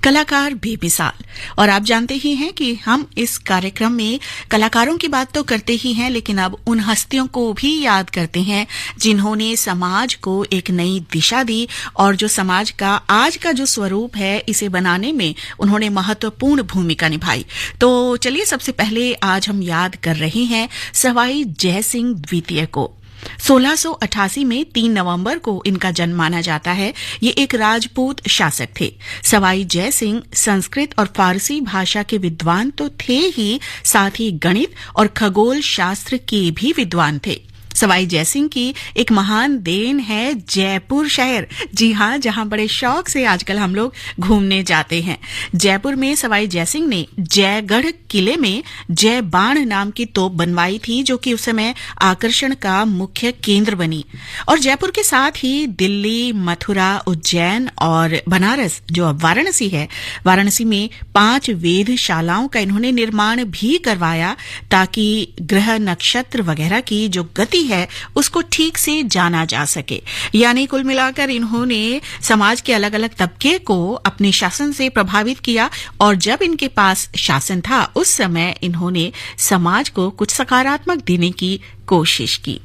कलाकार बेमिसाल। और आप जानते ही हैं कि हम इस कार्यक्रम में कलाकारों की बात तो करते ही हैं, लेकिन अब उन हस्तियों को भी याद करते हैं जिन्होंने समाज को एक नई दिशा दी और जो समाज का आज का जो स्वरूप है इसे बनाने में उन्होंने महत्वपूर्ण भूमिका निभाई। तो चलिए सबसे पहले आज हम याद कर रहे हैं सवाई जय सिंह द्वितीय को। 1688 में 3 नवंबर को इनका जन्म माना जाता है। ये एक राजपूत शासक थे। सवाई जय सिंह संस्कृत और फारसी भाषा के विद्वान तो थे ही, साथ ही गणित और खगोल शास्त्र के भी विद्वान थे। सवाई जय सिंह की एक महान देन है जयपुर शहर। जी हाँ, जहां बड़े शौक से आजकल हम लोग घूमने जाते हैं। जयपुर में सवाई जय सिंह ने जयगढ़ किले में जय बाण नाम की तोप बनवाई थी, जो कि उस समय आकर्षण का मुख्य केंद्र बनी। और जयपुर के साथ ही दिल्ली, मथुरा, उज्जैन और बनारस, जो अब वाराणसी है, वाराणसी में 5 वेधशालाओं का इन्होंने निर्माण भी करवाया, ताकि ग्रह नक्षत्र वगैरह की जो गति है उसको ठीक से जाना जा सके। यानी कुल मिलाकर इन्होंने समाज के अलग अलग तबके को अपने शासन से प्रभावित किया, और जब इनके पास शासन था उस समय इन्होंने समाज को कुछ सकारात्मक देने की कोशिश की।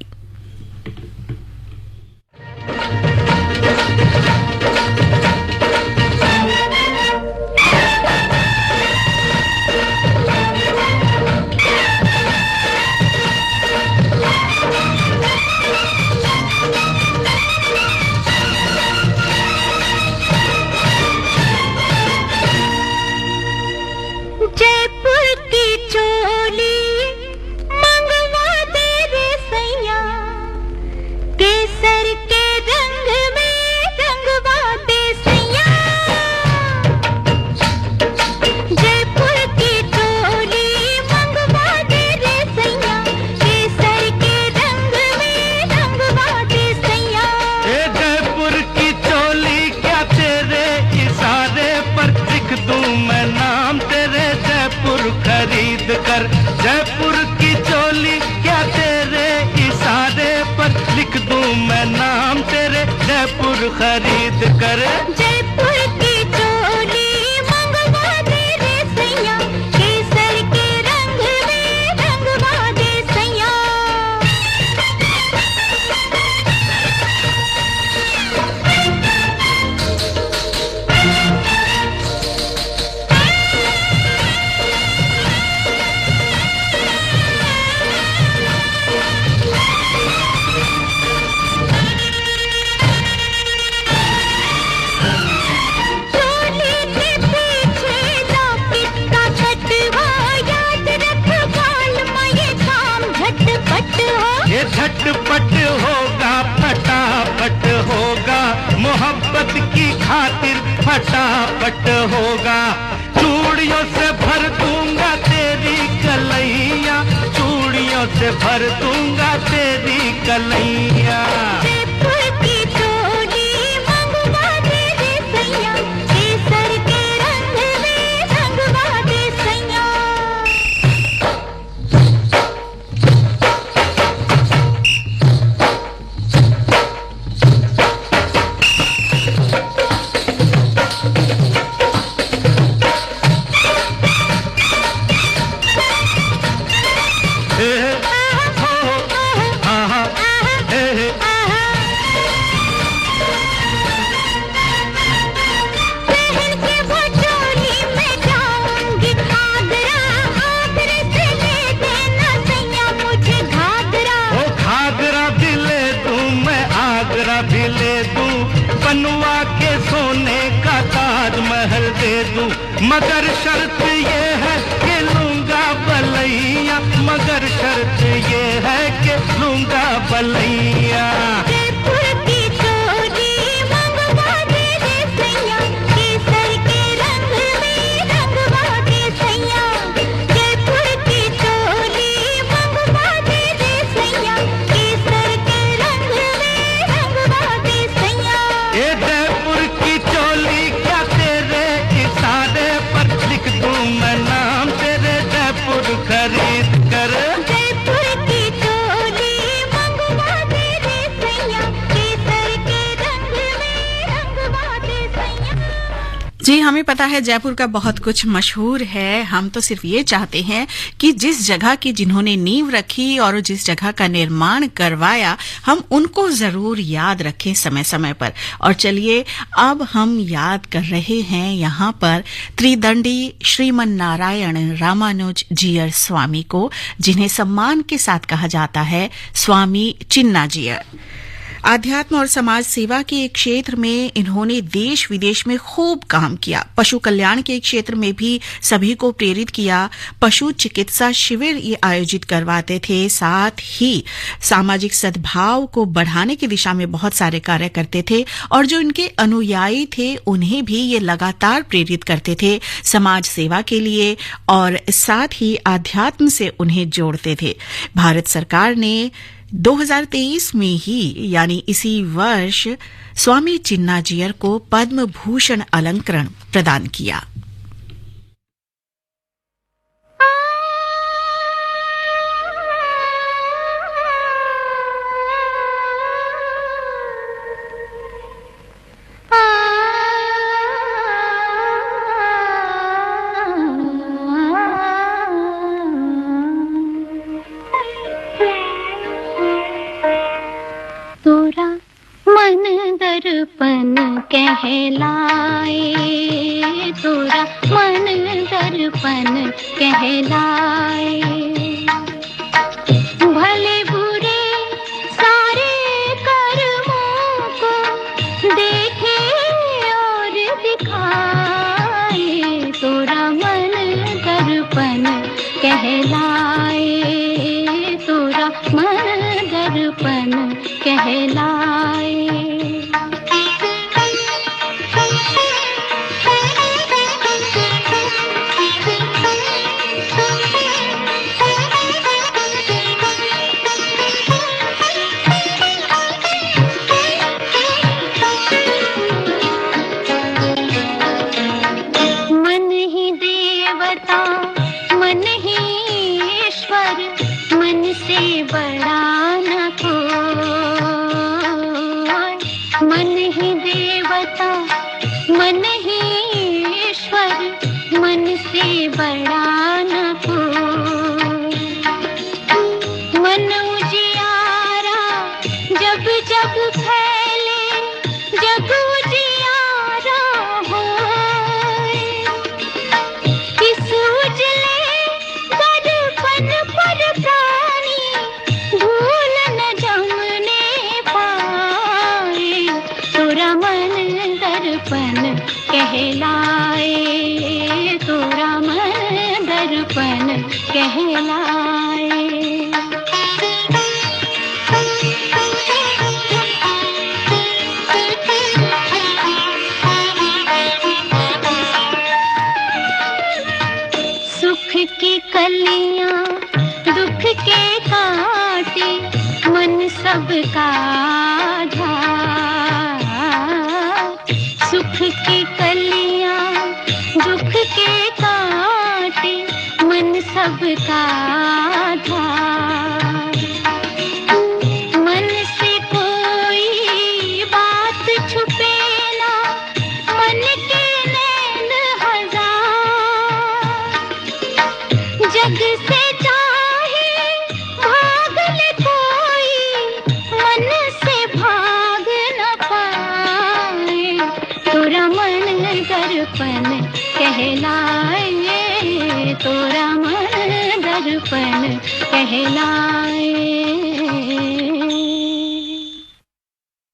जयपुर की चोली क्या तेरे इशारे पर लिख दूं मैं नाम तेरे, जयपुर खरीद कर। जयपुर की चोली मंगवा दे रे सैया, केसर के रंग में रंगवा दे सैया। झटपट होगा, फटाफट होगा, मोहब्बत की खातिर फटाफट होगा। चूड़ियों से भर दूंगा तेरी कलैया, चूड़ियों से भर दूंगा तेरी कलैया। मगर शर्त ये है कि लूंगा बलैया, मगर शर्त ये है कि लूंगा बलैया। खरीद कर जयपुर की चोली मंगवा दे रे सैया। हमें पता है जयपुर का बहुत कुछ मशहूर है। हम तो सिर्फ ये चाहते हैं कि जिस जगह की जिन्होंने नींव रखी और जिस जगह का निर्माण करवाया, हम उनको जरूर याद रखें समय समय पर। और चलिए अब हम याद कर रहे हैं यहाँ पर त्रिदंडी श्रीमन नारायण रामानुज जीयर स्वामी को, जिन्हें सम्मान के साथ कहा जाता है स्वामी चिन्ना जीयर। आध्यात्म और समाज सेवा के एक क्षेत्र में इन्होंने देश विदेश में खूब काम किया। पशु कल्याण के क्षेत्र में भी सभी को प्रेरित किया। पशु चिकित्सा शिविर ये आयोजित करवाते थे, साथ ही सामाजिक सद्भाव को बढ़ाने की दिशा में बहुत सारे कार्य करते थे। और जो इनके अनुयायी थे उन्हें भी ये लगातार प्रेरित करते थे समाज सेवा के लिए, और साथ ही आध्यात्म से उन्हें जोड़ते थे। भारत सरकार ने 2023 में ही यानी इसी वर्ष स्वामी चिन्ना जीयर को पद्म भूषण अलंकरण प्रदान किया। दर्पण कहलाए, तोरा मन दर्पण कहलाए। भले बुरे सारे कर्मों को देखे और दिखाए, तोरा मन दर्पण कहलाए, तोरा मन दर्पण कहलाए।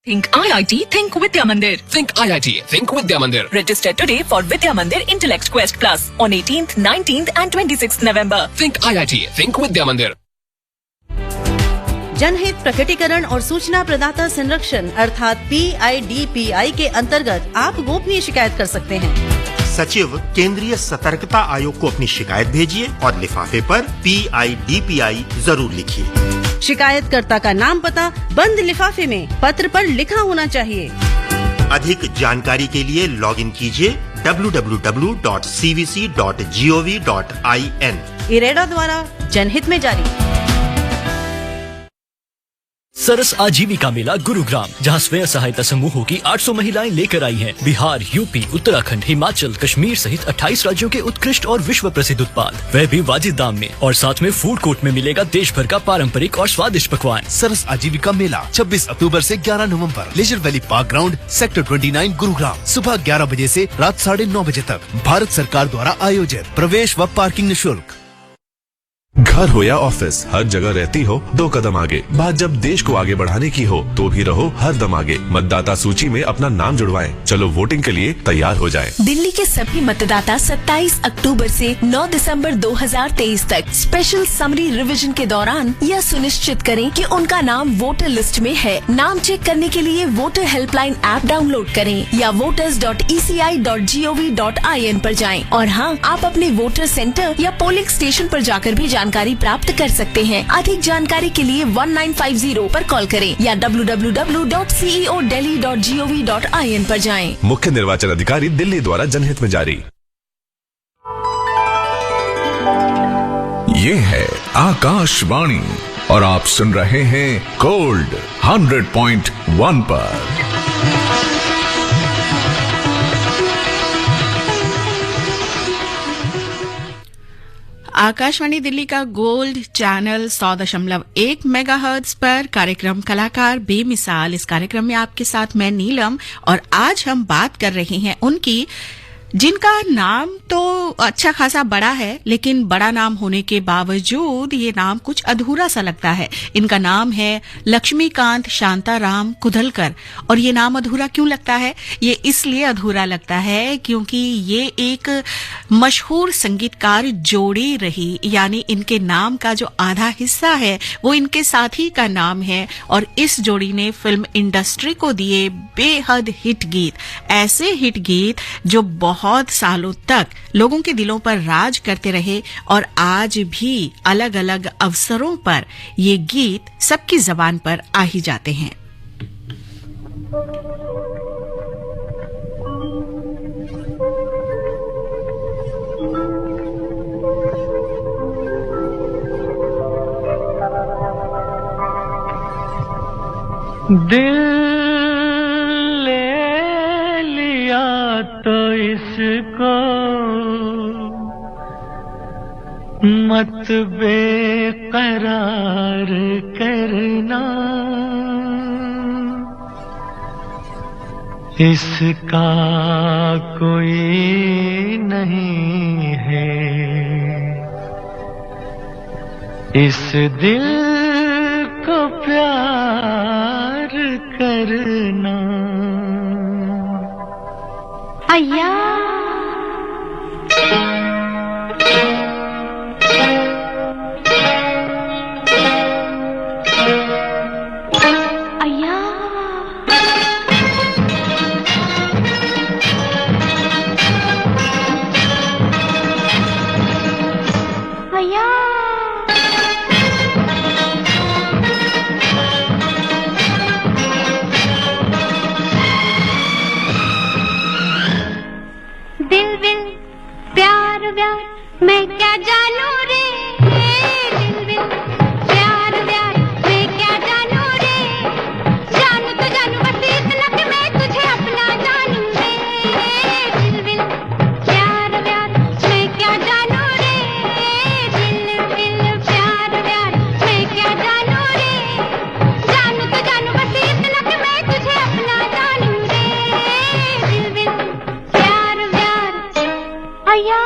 Think IIT, think Vidya Mandir. Think IIT, think Vidya Mandir. Register today for Vidya Mandir Intellect Quest Plus on 18th, 19th and 26th November. Think IIT, think Vidya Mandir. जनहित प्रकटीकरण और सूचना प्रदाता संरक्षण अर्थात PIDPI के अंतर्गत आप गोपनीय शिकायत कर सकते हैं। सचिव केंद्रीय सतर्कता आयोग को अपनी शिकायत भेजिए और लिफाफे पर PIDPI जरूर लिखिए। शिकायतकर्ता का नाम पता बंद लिफाफे में पत्र पर लिखा होना चाहिए। अधिक जानकारी के लिए लॉगिन कीजिए www.cvc.gov.in। इरेडा द्वारा जनहित में जारी। सरस आजीविका मेला गुरुग्राम, जहां स्वयं सहायता समूहों की 800 महिलाएं लेकर आई हैं बिहार, यूपी, उत्तराखंड, हिमाचल, कश्मीर सहित 28 राज्यों के उत्कृष्ट और विश्व प्रसिद्ध उत्पाद, वह भी वाजिब दाम में। और साथ में फूड कोर्ट में मिलेगा देश भर का पारंपरिक और स्वादिष्ट पकवान। सरस आजीविका मेला 26 अक्टूबर से 11 नवंबर, leisure valley park ground, sector 29, Gurugram, सुबह 11 बजे से रात 9:30 बजे तक। भारत सरकार द्वारा आयोजित। प्रवेश व पार्किंग निःशुल्क। घर हो या ऑफिस, हर जगह रहती हो 2 कदम आगे। बात जब देश को आगे बढ़ाने की हो तो भी रहो हर दम आगे। मतदाता सूची में अपना नाम जुड़वाएं। चलो वोटिंग के लिए तैयार हो जाएं। दिल्ली के सभी मतदाता 27 अक्टूबर से 9 दिसंबर 2023 तक स्पेशल समरी रिवीजन के दौरान यह सुनिश्चित करें कि उनका नाम वोटर लिस्ट में है। नाम चेक करने के लिए वोटर हेल्पलाइन ऐप डाउनलोड करें या voters.eci.gov.in पर जाएं। और हाँ, आप अपने वोटर सेंटर या पोलिंग स्टेशन पर जाकर भी जानकारी प्राप्त कर सकते हैं। अधिक जानकारी के लिए 1950 पर कॉल करें या www.ceodelhi.gov.in पर जाएं। मुख्य निर्वाचन अधिकारी दिल्ली द्वारा जनहित में जारी। ये है आकाशवाणी और आप सुन रहे हैं गोल्ड 100.1 पर। आकाशवाणी दिल्ली का गोल्ड चैनल 100.1 मेगाहर्ट्ज पर कार्यक्रम कलाकार बेमिसाल। इस कार्यक्रम में आपके साथ मैं नीलम, और आज हम बात कर रहे हैं उनकी जिनका नाम तो अच्छा खासा बड़ा है, लेकिन बड़ा नाम होने के बावजूद ये नाम कुछ अधूरा सा लगता है। इनका नाम है लक्ष्मीकांत शांताराम कुधलकर। और ये नाम अधूरा क्यों लगता है? ये इसलिए अधूरा लगता है क्योंकि ये एक मशहूर संगीतकार जोड़ी रही, यानी इनके नाम का जो आधा हिस्सा है वो इनके साथी का नाम है। और इस जोड़ी ने फिल्म इंडस्ट्री को दिए बेहद हिट गीत, ऐसे हिट गीत जो बहुत सालों तक लोगों के दिलों पर राज करते रहे। और आज भी अलग अलग अवसरों पर ये गीत सबकी जबान पर आ ही जाते हैं। दिल ले लिया तो इसको मत बेकरार करना, इसका कोई नहीं है इस दिल को प्यार करना। अय्या मैं क्या जानू रे, दिल दिल प्यार प्यार मैं क्या जानू रे, जानू तो जानू बस इतना कि मैं तुझे अपना जानू रे, दिल दिल प्यार प्यार मैं क्या जानू रे, दिल दिल प्यार प्यार मैं क्या जानू रे, जानू तो जानू बस इतना कि मैं तुझे अपना जानू रे, दिल दिल प्यार प्यार अय्या।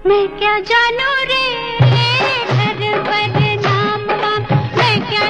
मैं क्या जानू रे, घर पर नाम वाम मैं क्या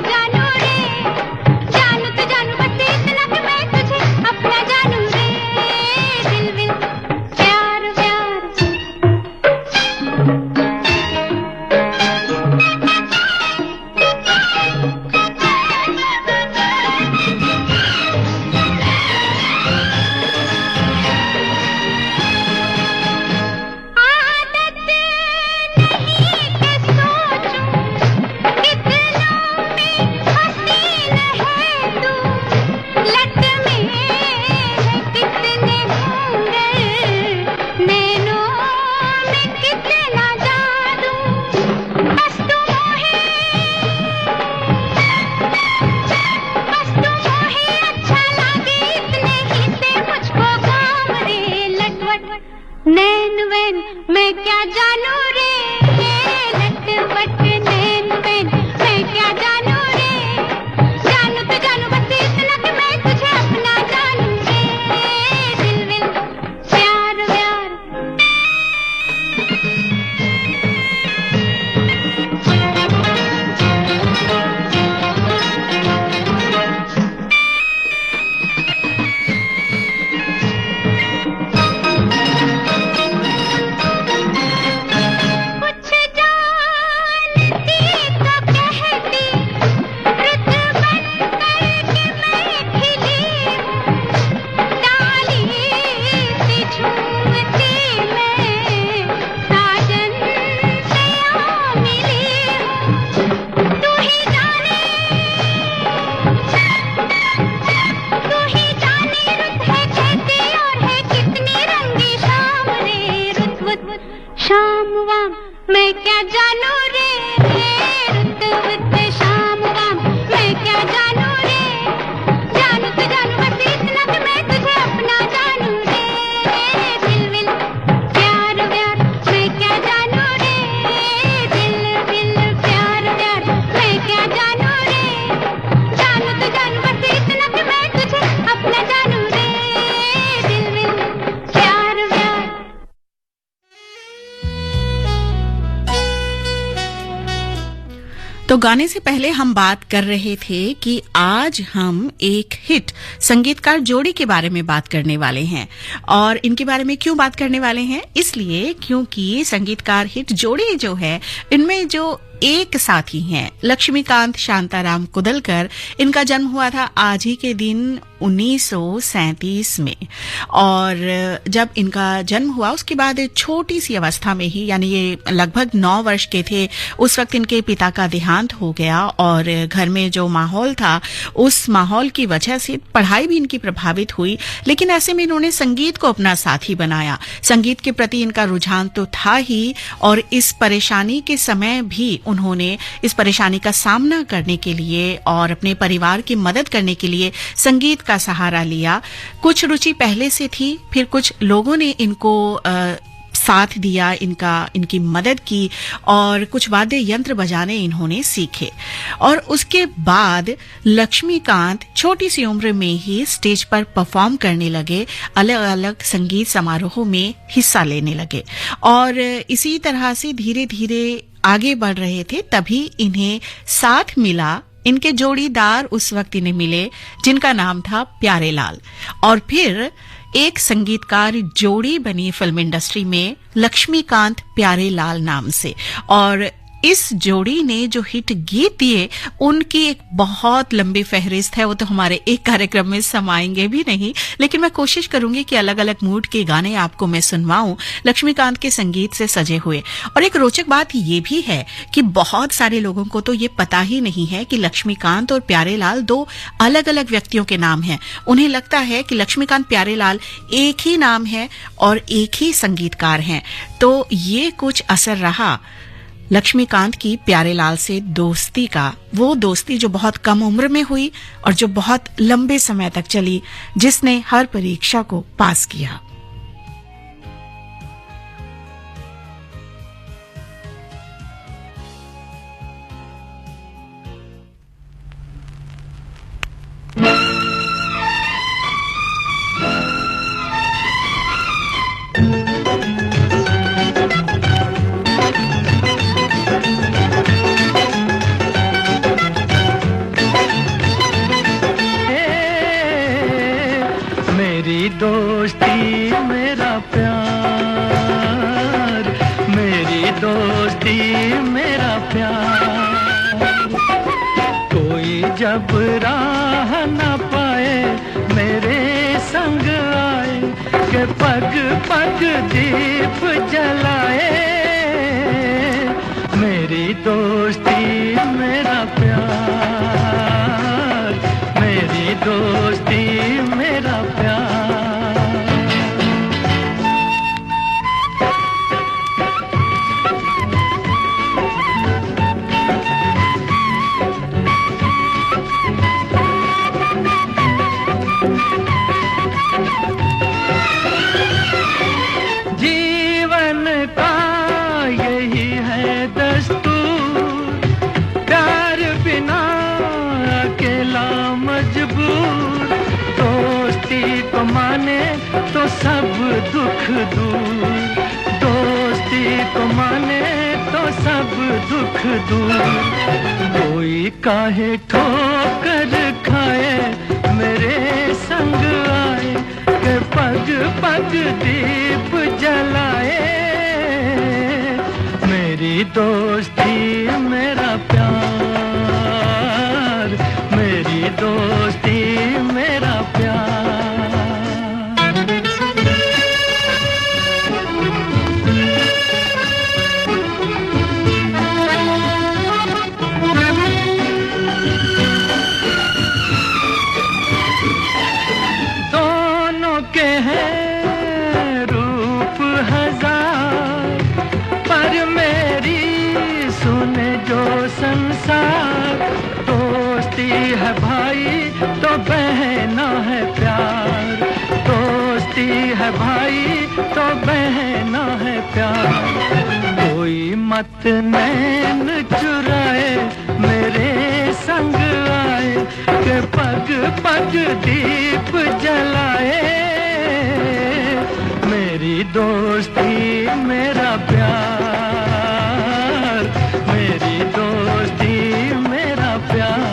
नैन वैन मैं क्या जानू रे, लटपट नैन वैन मैं क्या जानू रे, जानू तो जानू बस इतना कि मैं तुझे अपना जानू रे, दिल दिल प्यार व्यार। शाम वाम मैं क्या जानू रे, रुत वुत शाम वाम मैं क्या जानू रे, जानू तो जानू बस इतना कि मैं तुझे अपना जानू रे, दिल विल प्यार व्यार मैं क्या जानू रे, दिल विल प्यार व्यार मैं क्या जानू रे, जानू तो जानू बस इतना कि मैं तुझे अपना जानू रे, दिल विल प्यार व्यार। तो गाने से पहले हम बात कर रहे थे कि आज हम एक हिट संगीतकार जोड़ी के बारे में बात करने वाले हैं। और इनके बारे में क्यों बात करने वाले हैं? इसलिए क्योंकि संगीतकार हिट जोड़ी जो है, इनमें जो एक साथी हैं लक्ष्मीकांत शांताराम कुदलकर, इनका जन्म हुआ था आज ही के दिन 1937 में। और जब इनका जन्म हुआ उसके बाद छोटी सी अवस्था में ही, यानी ये लगभग 9 वर्ष के थे, उस वक्त इनके पिता का देहांत हो गया। और घर में जो माहौल था, उस माहौल की वजह से पढ़ाई भी इनकी प्रभावित हुई। लेकिन ऐसे में इन्होंने संगीत को अपना साथी बनाया। संगीत के प्रति इनका रुझान तो था ही, और इस परेशानी के समय भी उन्होंने इस परेशानी का सामना करने के लिए और अपने परिवार की मदद करने के लिए संगीत का सहारा लिया। कुछ रुचि पहले से थी, फिर कुछ लोगों ने इनको साथ दिया, इनकी मदद की, और कुछ वाद्य यंत्र बजाने इन्होंने सीखे। और उसके बाद लक्ष्मीकांत छोटी सी उम्र में ही स्टेज पर परफॉर्म करने लगे, अलग अलग संगीत समारोहों में हिस्सा लेने लगे। और इसी तरह से धीरे धीरे आगे बढ़ रहे थे। तभी इन्हें साथ मिला, इनके जोड़ीदार उस वक्त इन्हें मिले जिनका नाम था प्यारेलाल। और फिर एक संगीतकार जोड़ी बनी फिल्म इंडस्ट्री में लक्ष्मीकांत प्यारेलाल नाम से। और इस जोड़ी ने जो हिट गीत दिए, उनकी एक बहुत लंबी फहरिस्त है। वो तो हमारे एक कार्यक्रम में समाएंगे भी नहीं, लेकिन मैं कोशिश करूंगी कि अलग अलग मूड के गाने आपको मैं सुनवाऊं लक्ष्मीकांत के संगीत से सजे हुए। और एक रोचक बात ये भी है कि बहुत सारे लोगों को तो ये पता ही नहीं है कि लक्ष्मीकांत और प्यारेलाल 2 अलग अलग व्यक्तियों के नाम हैं। उन्हें लगता है कि लक्ष्मीकांत प्यारेलाल एक ही नाम है और एक ही संगीतकार हैं। तो ये कुछ असर रहा लक्ष्मीकांत की प्यारेलाल से दोस्ती का, वो दोस्ती जो बहुत कम उम्र में हुई और जो बहुत लंबे समय तक चली, जिसने हर परीक्षा को पास किया। दोस्ती मेरा प्यार, मेरी दोस्ती मेरा प्यार, कोई जब राह न पाए मेरे संग आए, के पग पग दीप जलाए, मेरी दोस्ती मेरा प्यार, मेरी दोस्ती मेरा प्यार। जी दुख दूर, दोस्ती को माने तो सब दुख दूर। कोई काहे ठोकर खाए मेरे संग आए, के पग पग दीप जलाए। मेरी दोस्ती मेरा प्यार, मेरी दोस्ती मेरा प्यार। दोनों के हैं रूप हजार, पर मेरी सुने जो संसार। दोस्ती है भाई तो बहना है प्यार, दोस्ती है भाई तो बहना है प्यार। कोई मत नैन चुराए मेरे संग आए, के पग पग दीप जलाए। मेरी दोस्ती मेरा प्यार, मेरी दोस्ती मेरा प्यार।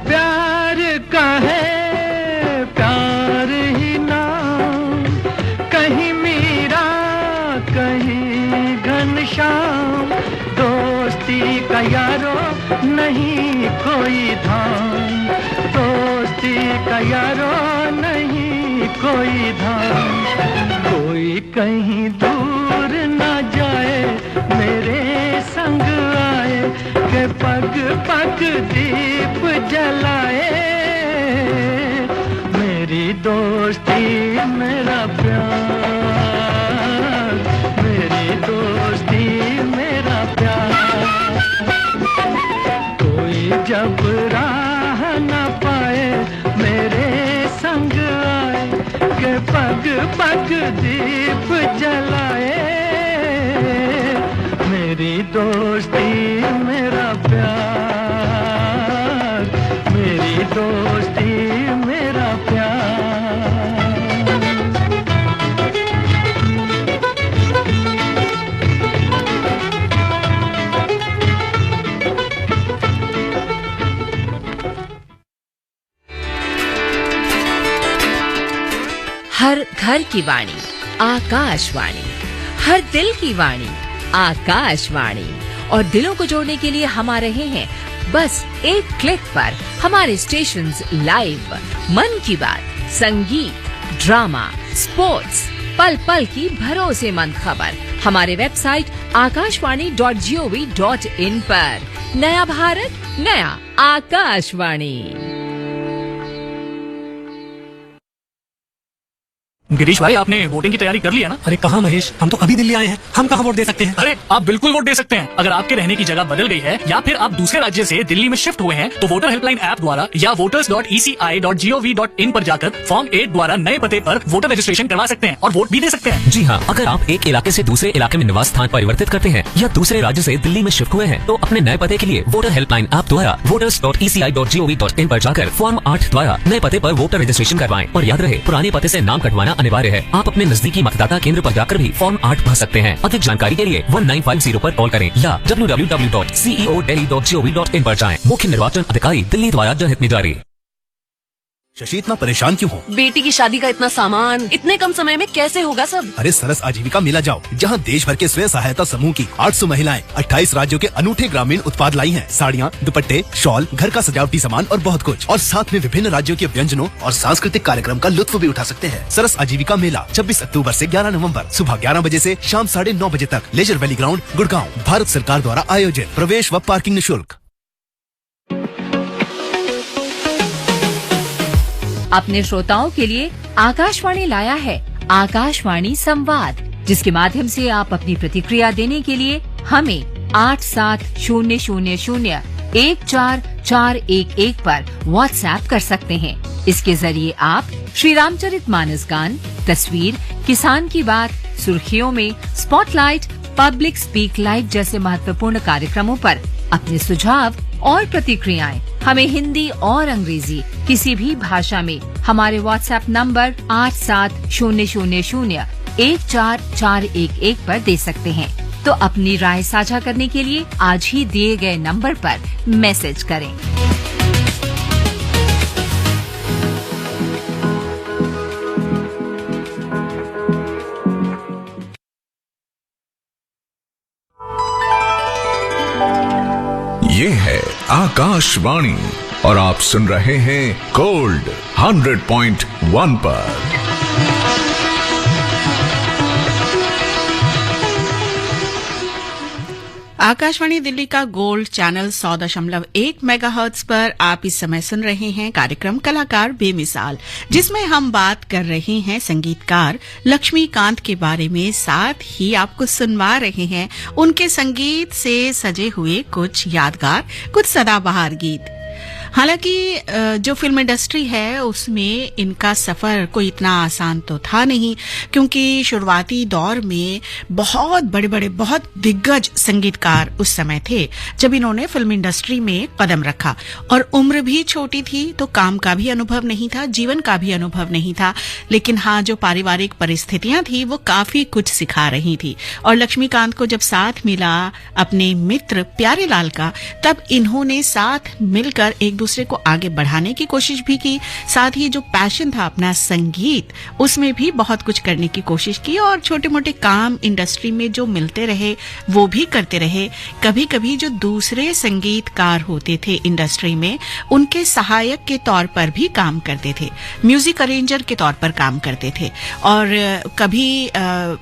प्यार का है प्यार ही नाम, कहीं मीरा कहीं घनश्याम। दोस्ती का यारो नहीं कोई धाम, दोस्ती का यारो नहीं कोई धाम। कोई कहीं दूर ना जाए मेरे संग आए, के पग पग दीप जलाए। मेरी दोस्ती मेरा प्यार, मेरी दोस्ती मेरा प्यार। कोई जब राह न पाए मेरे संग आए, के पग पग दीप जलाए। मेरी दोस्ती मेरा प्यार, मेरी दोस्ती मेरा प्यार। हर घर की वाणी आकाशवाणी, हर दिल की वाणी आकाशवाणी। और दिलों को जोड़ने के लिए हम आ रहे हैं बस एक क्लिक पर हमारे स्टेशंस लाइव। मन की बात, संगीत, ड्रामा, स्पोर्ट्स, पल पल की भरोसेमंद खबर हमारे वेबसाइट akashwani.gov.in पर। नया भारत, नया आकाशवाणी। गिरीश भाई, आपने वोटिंग की तैयारी कर ली है ना? अरे कहाँ महेश, हम तो अभी दिल्ली आए हैं, हम कहाँ वोट दे सकते हैं? अरे आप बिल्कुल वोट दे सकते हैं। अगर आपके रहने की जगह बदल गई है या फिर आप दूसरे राज्य से दिल्ली में शिफ्ट हुए हैं तो वोटर हेल्पलाइन ऐप द्वारा या voters.eci.gov.in पर जाकर फॉर्म 8 द्वारा नए पते पर वोटर रजिस्ट्रेशन करवा सकते हैं और वोट भी दे सकते हैं। जी हाँ, अगर आप एक इलाके से दूसरे इलाके में निवास स्थान परिवर्तित करते हैं या दूसरे राज्य से दिल्ली में शिफ्ट हुए हैं तो अपने नए पते के लिए वोटर हेल्पलाइन ऐप द्वारा voters.eci.gov.in पर जाकर फॉर्म 8 द्वारा नए पते पर वोटर रजिस्ट्रेशन करवाएं। और याद रहे, पुराने पते से नाम कटवाना अनिवार्य है। आप अपने नजदीकी मतदाता केंद्र पर जाकर भी फॉर्म 8 भर सकते हैं। अधिक जानकारी के लिए 1950 पर कॉल करें या www.ceodelhi.gov.in पर जाएं। मुख्य निर्वाचन अधिकारी, दिल्ली द्वारा जनहित में जारी। शशि, इतना परेशान क्यों हो? बेटी की शादी का इतना सामान इतने कम समय में कैसे होगा सब? अरे सरस आजीविका मेला जाओ, जहाँ देश भर के स्वयं सहायता समूह की 800 महिलाएं 28 राज्यों के अनूठे ग्रामीण उत्पाद लाई हैं। साड़ियाँ, दुपट्टे, शॉल, घर का सजावटी सामान और बहुत कुछ। और साथ में विभिन्न राज्यों के व्यंजनों और सांस्कृतिक कार्यक्रम का लुत्फ भी उठा सकते हैं। सरस आजीविका मेला 26 अक्टूबर से 11 नवम्बर सुबह 11 बजे से शाम 9:30 बजे तक, leisure valley ground, Gurgaon. Bharat सरकार द्वारा आयोजित। प्रवेश व पार्किंग निःशुल्क। अपने श्रोताओं के लिए आकाशवाणी लाया है आकाशवाणी संवाद, जिसके माध्यम से आप अपनी प्रतिक्रिया देने के लिए हमें 8700 1441 पर व्हाट्सएप कर सकते हैं। इसके जरिए आप श्री रामचरितमानस गान, तस्वीर, किसान की बात, सुर्खियों में, स्पॉटलाइट, पब्लिक स्पीक लाइव जैसे महत्वपूर्ण कार्यक्रमों पर अपने सुझाव और प्रतिक्रियाएं हमें हिंदी और अंग्रेजी किसी भी भाषा में हमारे व्हाट्सएप नंबर 87001441 पर दे सकते हैं। तो अपनी राय साझा करने के लिए आज ही दिए गए नंबर पर मैसेज करें। ये है आकाशवाणी और आप सुन रहे हैं गोल्ड 100.1 पर। आकाशवाणी दिल्ली का गोल्ड चैनल 100.1 मेगाहर्ट्ज पर आप इस समय सुन रहे हैं कार्यक्रम कलाकार बेमिसाल, जिसमें हम बात कर रहे हैं संगीतकार लक्ष्मीकांत के बारे में। साथ ही आपको सुनवा रहे हैं उनके संगीत से सजे हुए कुछ यादगार, कुछ सदाबहार गीत। हालांकि जो फिल्म इंडस्ट्री है उसमें इनका सफर कोई इतना आसान तो था नहीं, क्योंकि शुरुआती दौर में बहुत बड़े-बड़े, बहुत दिग्गज संगीतकार उस समय थे जब इन्होंने फिल्म इंडस्ट्री में कदम रखा। और उम्र भी छोटी थी तो काम का भी अनुभव नहीं था, जीवन का भी अनुभव नहीं था। लेकिन हाँ, जो पारिवारिक परिस्थितियां थी वो काफी कुछ सिखा रही थी। और लक्ष्मीकांत को जब साथ मिला अपने मित्र प्यारेलाल का, तब इन्होंने साथ मिलकर एक दूसरे को आगे बढ़ाने की कोशिश भी की। साथ ही जो पैशन था अपना संगीत, उसमें भी बहुत कुछ करने की कोशिश की और छोटे मोटे काम इंडस्ट्री में जो मिलते रहे वो भी करते रहे। कभी कभी जो दूसरे संगीतकार होते थे इंडस्ट्री में, उनके सहायक के तौर पर भी काम करते थे, म्यूजिक अरेंजर के तौर पर काम करते थे। और कभी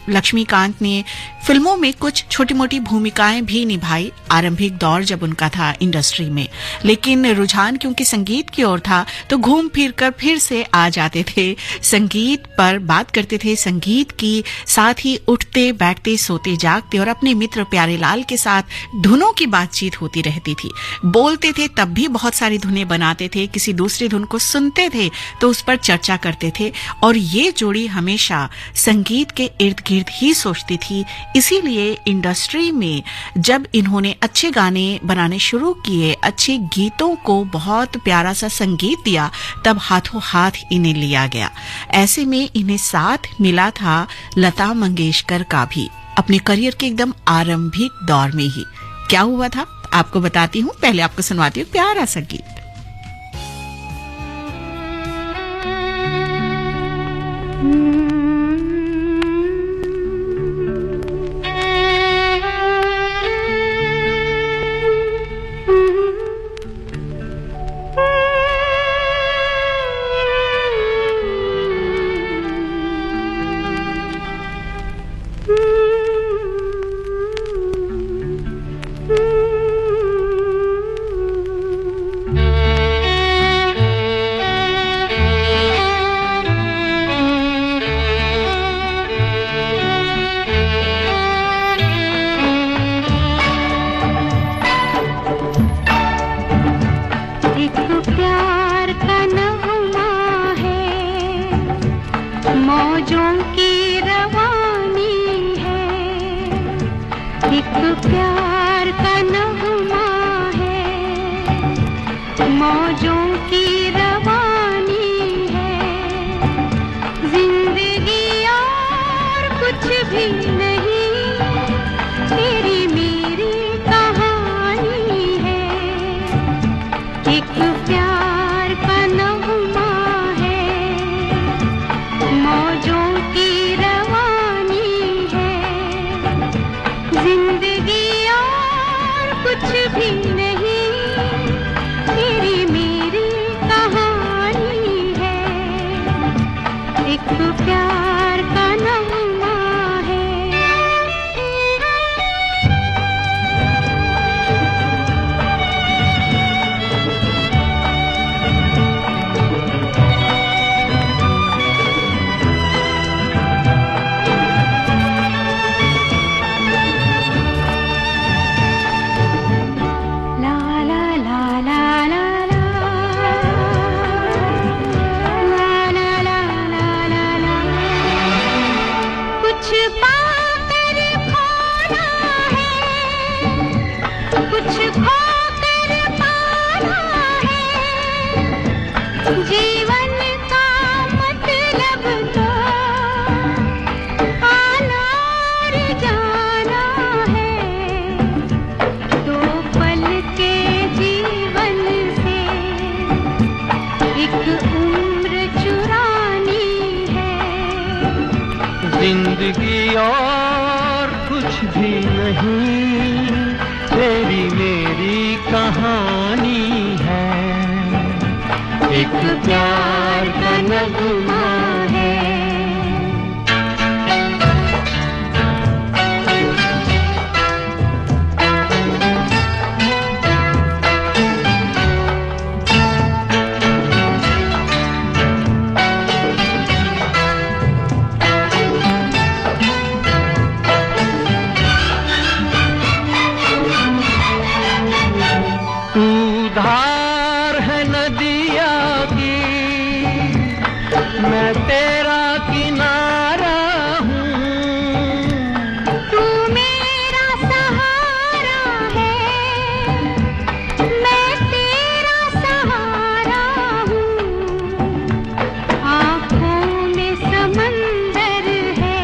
लक्ष्मीकांत ने फिल्मों में कुछ छोटी मोटी भूमिकाएं भी निभाई आरंभिक दौर जब उनका था इंडस्ट्री में। लेकिन रुझान क्योंकि संगीत की ओर था तो घूम फिर कर फिर से आ जाते थे, संगीत पर बात करते थे, संगीत की, साथ ही उठते बैठते सोते जागते और अपने मित्र प्यारेलाल के साथ धुनों की बातचीत होती रहती थी। बोलते थे तब भी बहुत सारी धुनें बनाते थे, किसी दूसरी धुन को सुनते थे तो उस पर चर्चा करते थे। और ये जोड़ी हमेशा संगीत के इर्द गिर्द ही सोचती थी। इसीलिए इंडस्ट्री में जब इन्होंने अच्छे गाने बनाने शुरू किए, अच्छे गीतों को बहुत प्यारा सा संगीत दिया, तब हाथों हाथ इन्हें लिया गया। ऐसे में इन्हें साथ मिला था लता मंगेशकर का भी, अपने करियर के एकदम आरंभिक दौर में ही। क्या हुआ था आपको बताती हूँ, पहले आपको सुनवाती हूँ प्यारा सा गीत। ला ला जिंदगी और कुछ भी नहीं, तेरी मेरी कहानी है, एक प्यार का नगमा है। धार है नदिया की, मैं तेरा किनारा हूँ, तू मेरा सहारा है, मैं तेरा सहारा हूँ, आँखों में समंदर है,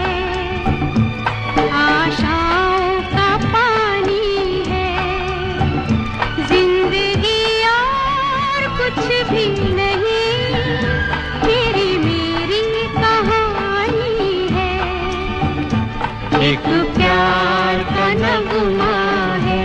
आशाओं का पानी है, जिंदगी कुछ भी नहीं, तेरी मेरी कहानी है, एक प्यार का नगमा है।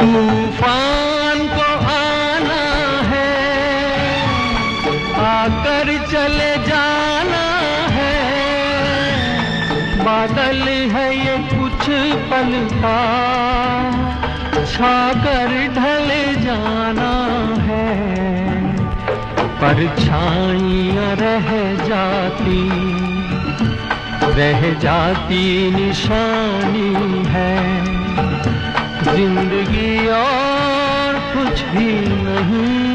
तूफान को आना है, आकर चले जाना है, बादल है ये कुछ पल का, छाकर ढले जाना है, परछाइयाँ रह जाती निशानी है, जिंदगी और कुछ भी नहीं,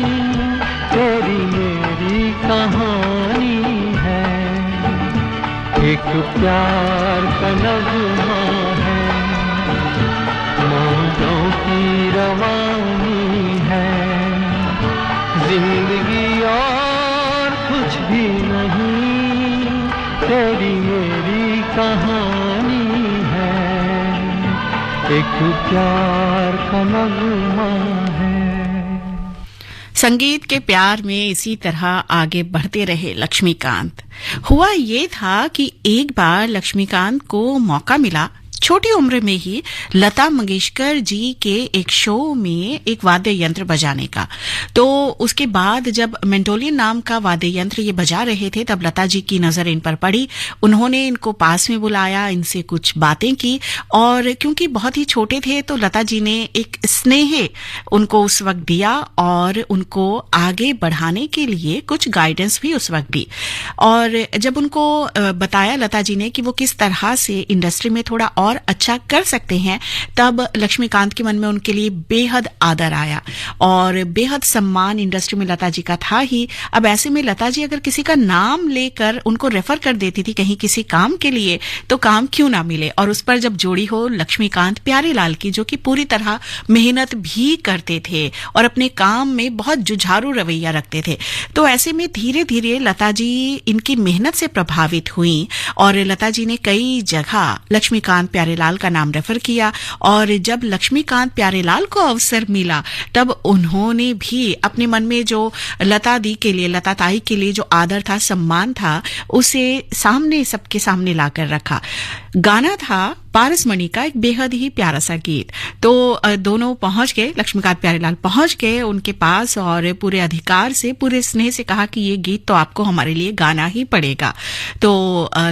तेरी मेरी कहानी है, एक प्यार का नगमा है, मौजों की रवानी है, जिंदगी और कुछ भी नहीं, तेरी मेरी कहानी है, एक प्यार का नगमा है। संगीत के प्यार में इसी तरह आगे बढ़ते रहे लक्ष्मीकांत। हुआ ये था कि एक बार लक्ष्मीकांत को मौका मिला छोटी उम्र में ही लता मंगेशकर जी के एक शो में एक वाद्य यंत्र बजाने का। तो उसके बाद जब मेंडोलिन नाम का वाद्य यंत्र ये बजा रहे थे तब लता जी की नजर इन पर पड़ी। उन्होंने इनको पास में बुलाया, इनसे कुछ बातें की और क्योंकि बहुत ही छोटे थे तो लता जी ने एक स्नेह उनको उस वक्त दिया और उनको आगे बढ़ाने के लिए कुछ गाइडेंस भी उस वक्त दी। और जब उनको बताया लता जी ने कि वो किस तरह से इंडस्ट्री में थोड़ा और अच्छा कर सकते हैं, तब लक्ष्मीकांत के मन में उनके लिए बेहद आदर आया और बेहद सम्मान इंडस्ट्री में लता जी का था ही। अब ऐसे में लता जी अगर किसी का नाम लेकर उनको रेफर कर देती थी कहीं किसी काम के लिए तो काम क्यों ना मिले, और उस पर जब जोड़ी हो लक्ष्मीकांत प्यारेलाल की जो कि पूरी तरह मेहनत भी करते थे और अपने काम में बहुत जुझारू रवैया रखते थे। तो ऐसे में धीरे धीरे लता जी इनकी मेहनत से प्रभावित हुई और लता जी ने कई जगह लक्ष्मीकांत प्यारेलाल का नाम रेफर किया और जब लक्ष्मीकांत प्यारेलाल को अवसर मिला तब उन्होंने भी अपने मन में जो लता दी के लिए, लता ताई के लिए जो आदर था, सम्मान था, उसे सामने सबके सामने लाकर रखा। गाना था पारसमणि का एक बेहद ही प्यारा सा गीत। तो दोनों पहुंच गए, लक्ष्मीकांत प्यारेलाल पहुंच गए उनके पास और पूरे अधिकार से, पूरे स्नेह से कहा कि ये गीत तो आपको हमारे लिए गाना ही पड़ेगा। तो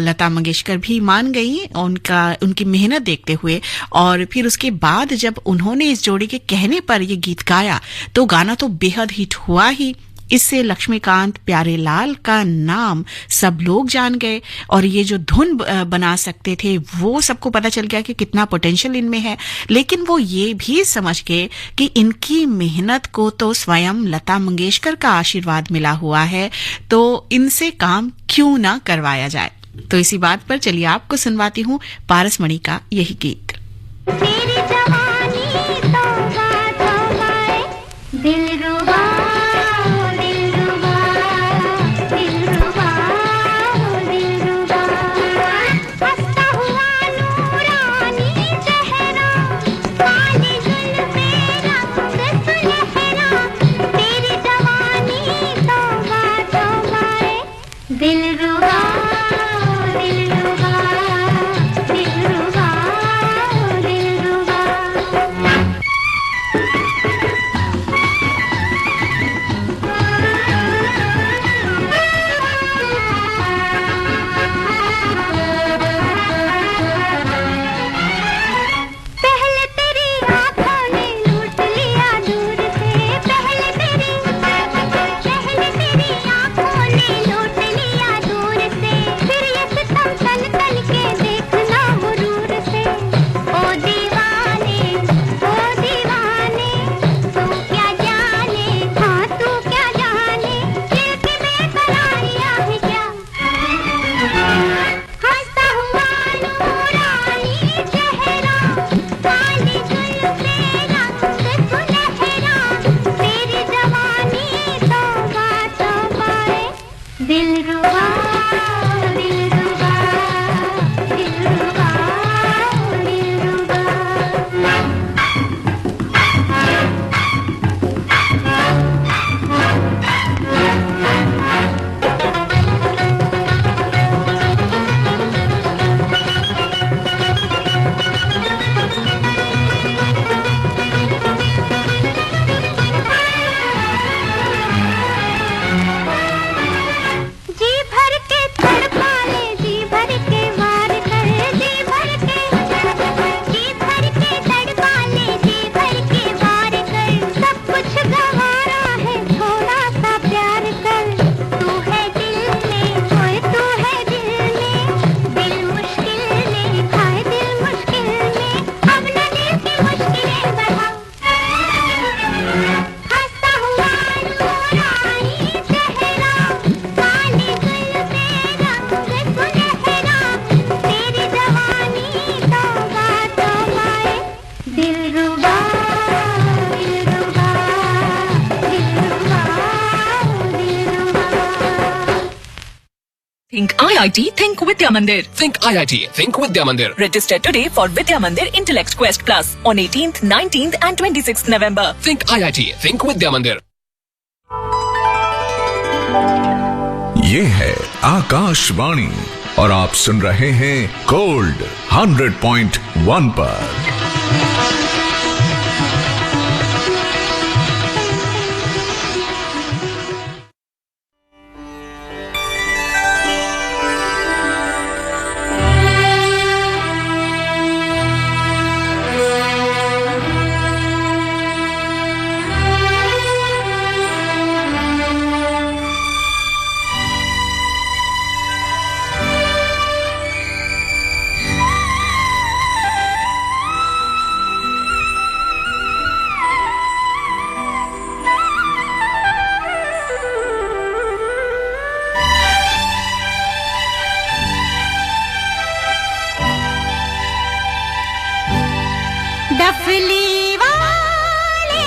लता मंगेशकर भी मान गई उनकी मेहनत देखते हुए, और फिर उसके बाद जब उन्होंने इस जोड़ी के कहने पर ये गीत गाया तो गाना तो बेहद हिट हुआ ही। इससे लक्ष्मीकांत प्यारेलाल का नाम सब लोग जान गए, और ये जो धुन बना सकते थे वो सबको पता चल गया कि कितना पोटेंशियल इनमें है। लेकिन वो ये भी समझ गए कि इनकी मेहनत को तो स्वयं लता मंगेशकर का आशीर्वाद मिला हुआ है, तो इनसे काम क्यों ना करवाया जाए। तो इसी बात पर चलिए आपको सुनवाती हूँ पारसमणि का यही गीत। मेरी जवानी दिल रुबा Think IIT, think Vidya Mandir. Think IIT, think Vidya Mandir. Register today for Vidya Mandir Intellect Quest Plus on 18th, 19th and 26th November. Think IIT, think Vidya Mandir. ये है आकाशवाणी और आप सुन रहे हैं गोल्ड 100.1 पर। डफली वाले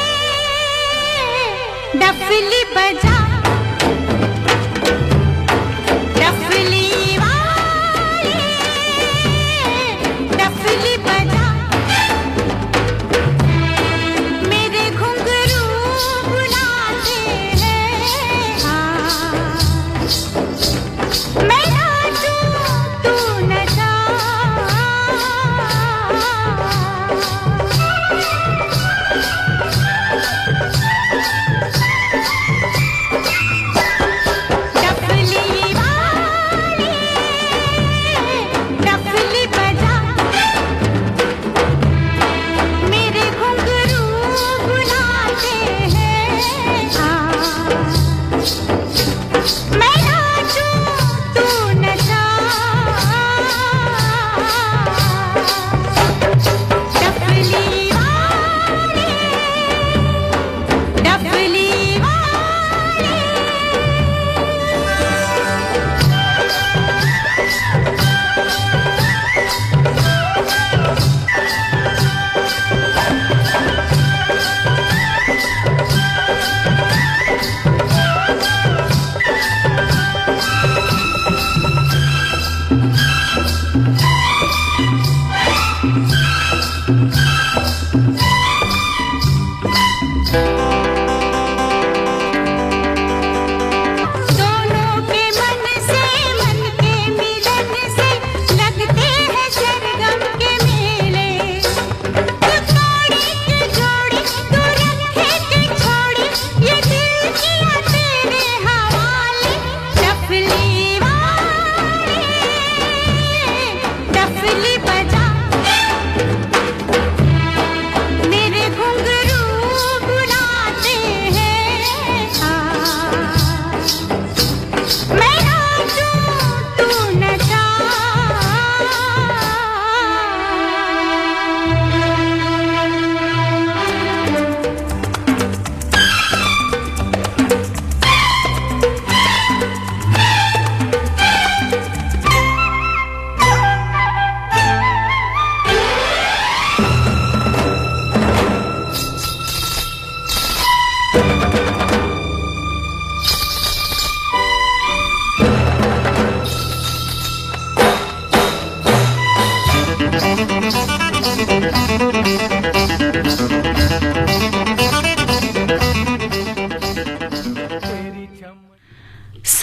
डफली बजा, डफली वाले डफली बजा, मेरे घुंघरू बुलाते हैं आज, मैं नाचूं तू नचा।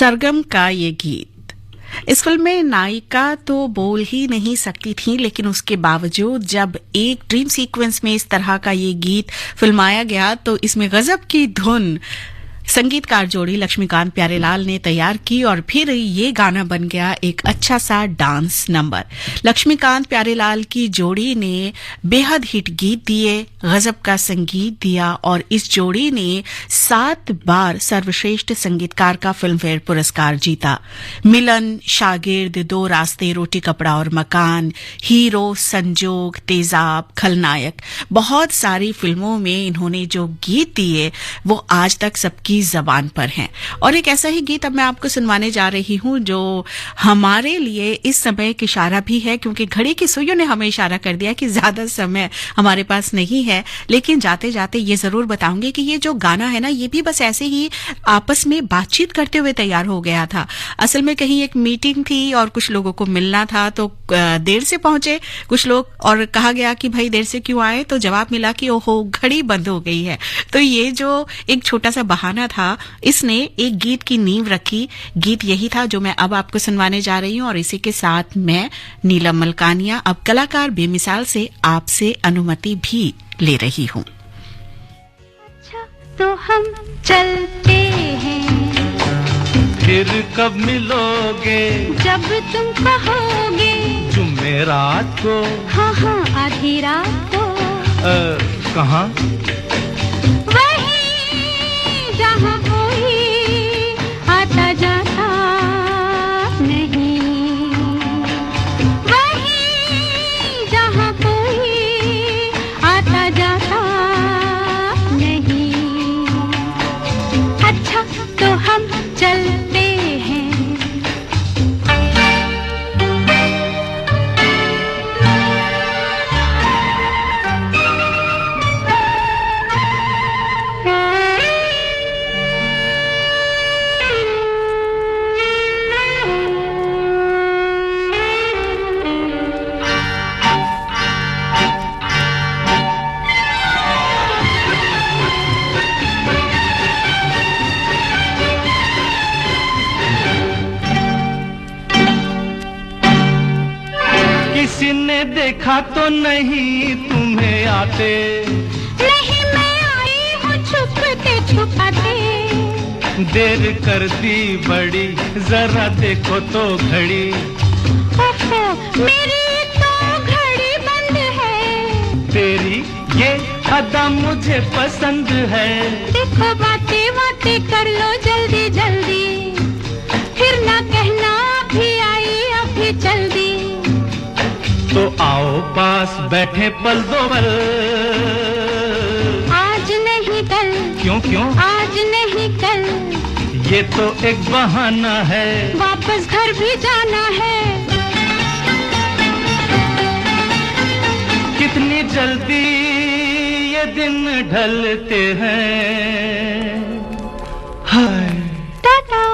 सरगम का ये गीत। इस फिल्म में नायिका तो बोल ही नहीं सकती थी, लेकिन उसके बावजूद जब एक ड्रीम सीक्वेंस में इस तरह का ये गीत फिल्माया गया तो इसमें गजब की धुन संगीतकार जोड़ी लक्ष्मीकांत प्यारेलाल ने तैयार की और फिर ये गाना बन गया एक अच्छा सा डांस नंबर। लक्ष्मीकांत प्यारेलाल की जोड़ी ने बेहद हिट गीत दिए, गजब का संगीत दिया और इस जोड़ी ने 7 बार सर्वश्रेष्ठ संगीतकार का फिल्मफेयर पुरस्कार जीता। मिलन, शागिर्द, 2 रास्ते, रोटी कपड़ा और मकान, हीरो, संजोग, तेजाब, खलनायक, बहुत सारी फिल्मों में इन्होंने जो गीत दिए वो आज तक सबकी जबान पर हैं। और एक ऐसा ही गीत अब मैं आपको सुनवाने जा रही हूं जो हमारे लिए इस समय की इशारा भी है, क्योंकि घड़ी की सुइयों ने हमें इशारा कर दिया कि ज्यादा समय हमारे पास नहीं है, लेकिन जाते जाते ये जरूर बताऊंगी कि ये जो गाना है ना, ये भी बस ऐसे ही आपस में बातचीत करते हुए तैयार हो गया था। असल में कहीं एक मीटिंग थी और कुछ लोगों को मिलना था, तो देर से पहुंचे कुछ लोग और कहा गया कि भाई देर से क्यों आए, तो जवाब मिला कि ओहो घड़ी बंद हो गई है। तो ये जो एक छोटा सा बहाना था, इसने एक गीत की नींव रखी। गीत यही था जो मैं अब आपको सुनवाने जा रही हूं और इसी के साथ मैं नीलम मलकानिया अब कलाकार बेमिसाल से आपसे अनुमति भी ले रही हूं। तो हम चलते हैं, फिर कब मिलोगे? जब तुम कहोगे। जुमेरात को? हाँ हाँ आधी रात को। कहाँ? जहाँ कोई आता जाता नहीं, वहीं जहाँ कोई आता जाता नहीं। अच्छा तो हम चलते हैं। किसी ने देखा तो नहीं तुम्हें आते? नहीं मैं आई हूँ छुपते छुपाते। देर कर दी बड़ी, जरा देखो तो घड़ी। ओहो मेरी तो घड़ी बंद है। तेरी ये अदा मुझे पसंद है। देखो बातें बातें कर लो जल्दी जल्दी, फिर ना कहना अभी आई अभी जल्दी। तो आओ पास बैठे पल दो पल। आज नहीं कल। क्यों क्यों? आज नहीं कल। ये तो एक बहाना है, वापस घर भी जाना है। कितनी जल्दी ये दिन ढलते हैं। हाय टाटा।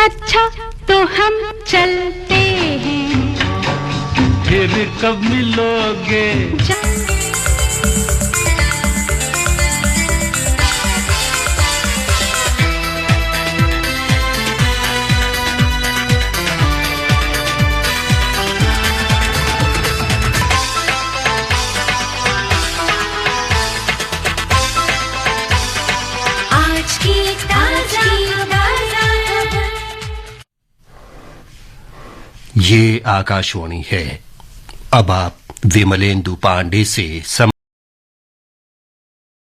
अच्छा तो हम चलते हैं, फिर कब मिलोगे? आज की ताजा ये आकाशवाणी है। अब आप विमलेंदु पांडे से